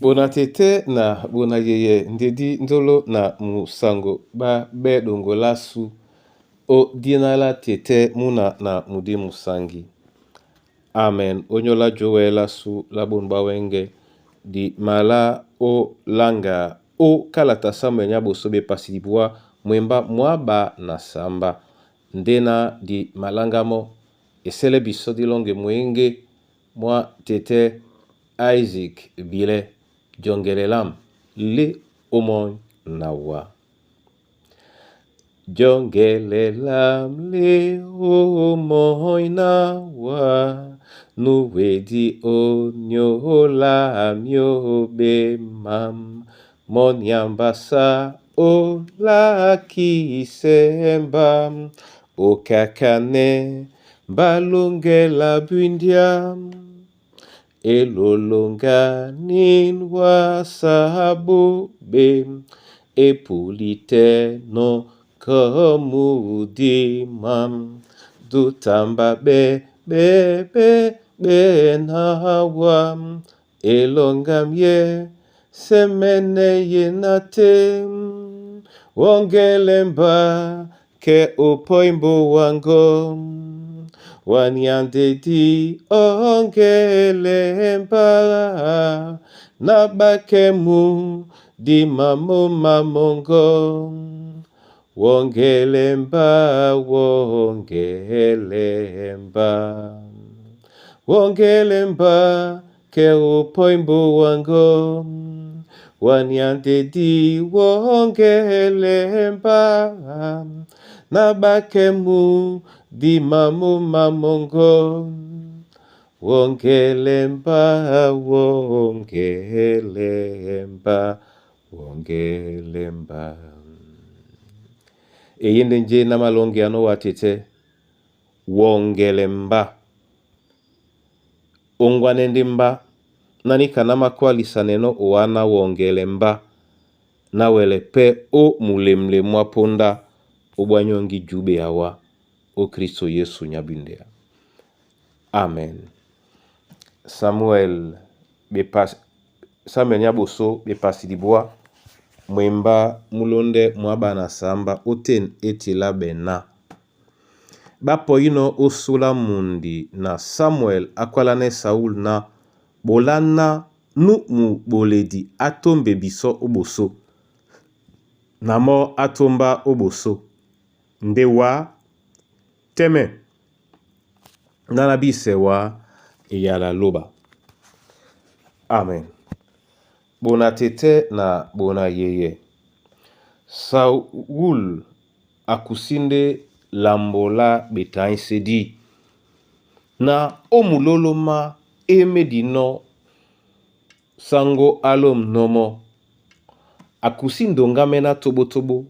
Bona tete na bona yeye ndedi ndolo na musango ba be dongo lasu o dinala tete muna na mudi musangi. Amen. Onyola jowe lasu labun bawenge di mala o langa o kalata samba nyabo sobe pasidibwa mwemba mwaba na samba. Ndena di malangamo esele biso di longe mwenge mwa tete Isaac bile jongelelam le omon nawa. Jongelelam le omon nawa nuwedi onyola myobe mam monyambasa o la kisembam o kakane balungela bundiam elolonga ninwa sabu bem epulite no kamudi mam dutamba be nawam elongam ye semene yenatem wongelemba ke upoimbo wangom wanyandedi ongelemba nabakemu di mamongo wongelemba ke upoimbo wango wanyandedi wongelemba nabakemu di mamongo wongelemba eyende nje na malonge ano watete wongelemba ongwanendimba nani kanama kwalisa neno oana wongelemba na welepe o mulemle mwaponda obwanyongi jube awa o Kristo Yesu nyabindea. Amen. Samuel nyaboso bepasidibwa mwemba mulonde mwabana samba oten etila bena. Bapo ino osula mundi na Samuel akwalane Saul na bolana nu mu boledi atombe biso oboso. Namo atomba oboso. Ndewa teme nanabise wa yala loba. Amen. Bona tete na bona yeye. Saul akusinde lambola betansedi na omuloloma emedino sango alom nomo akusindo ngamena tobotobo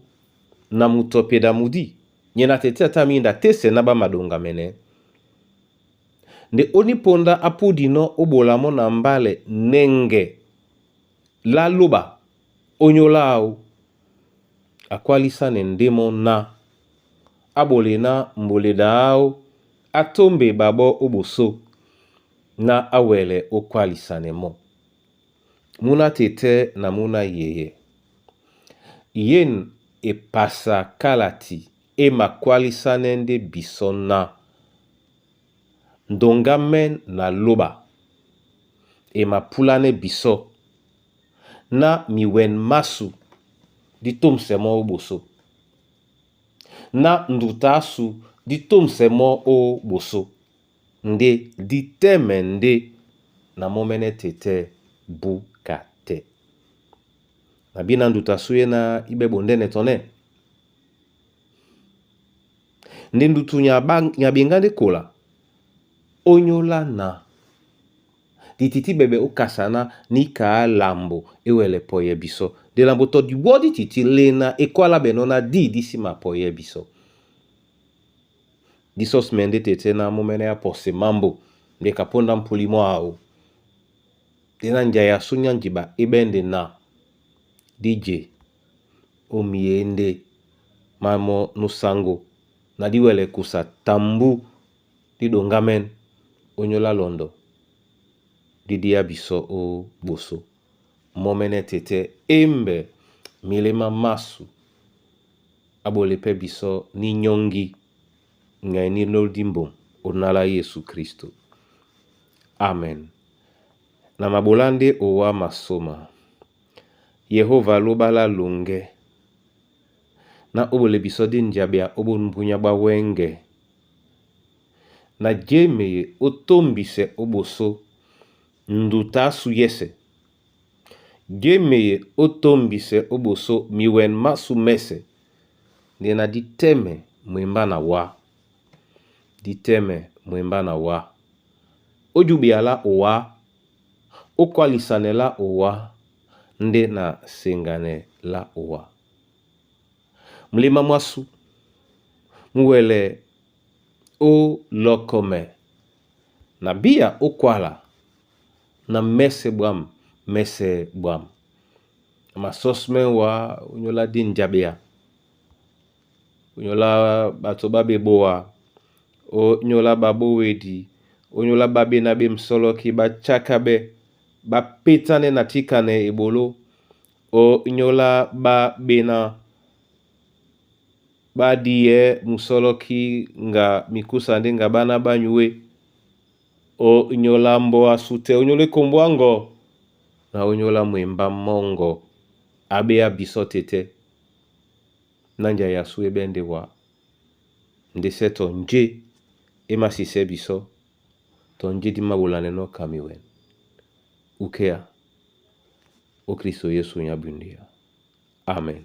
na mutopeda mudi nyena tete ataminda tese naba madonga mene nde oniponda apudino obolamo na mbale nenge la loba onyolao akwalisa nendemo na abolena mboledao atombe babo oboso na awele okwalisa nemo muna tete na muna yeye yen epasa kalati emakwalisa nende bisona ndongamen na loba emapulane biso na miwen masu di tomsemo oboso na ndutasu di tomsemo oboso nde di temende na momene tete bukate na bina ndutasu ye na ibe bondene tone nde ndutu nyabengande kola onyola na dititi bebe okasana ni ka lambo ewele poye biso de lambo to di wodi titi lena ekwala benona di disi ma poye biso disos mende tete na momene ya pose mambo de kaponda mpulimo ao dena njaya sunya njiba ebende na DJ omiende mamo nusango na diwele kusa tambu di dongamen onyola londo didia biso o boso momene tete embe milema masu abolepe biso ni nyongi ngai ni loldimbo onala Yesu Kristo. Amen. Na mabolande owa masoma. Yehova lobala longe. Na obole biso di njabia obo mbunya ba wenge. Na jeme otombise oboso nduta suyese. Jeme otombise oboso miwen masu mese. Nena diteme mwemba na wa. Diteme mwemba na wa. Ojubiala owa. Okwalisane la owa. Nde na sengane la owa. Mlima mwasu. Mwele o lokome. Na bia okwala. Na mese buam. Ma sosmen wa unyola din jabia. Unyola batoba beboa. O nyola babo wedi. Unyola babi na bim solo ki ba chakabe. Ba petane na tikane ebolo. O nyola ba bena. Ba diye musolo ki nga mikusande nga bana banyue. O nyola mbo asute. Unyole komboango. Na unyola mwemba mongo. Abe abisotete. Nanja yasu ebende wa. Ndese tonje. Ema sise biso. Tonje di mabulane no kamiwen. Ukea. O Kristo Yesu nyabundia. Amen.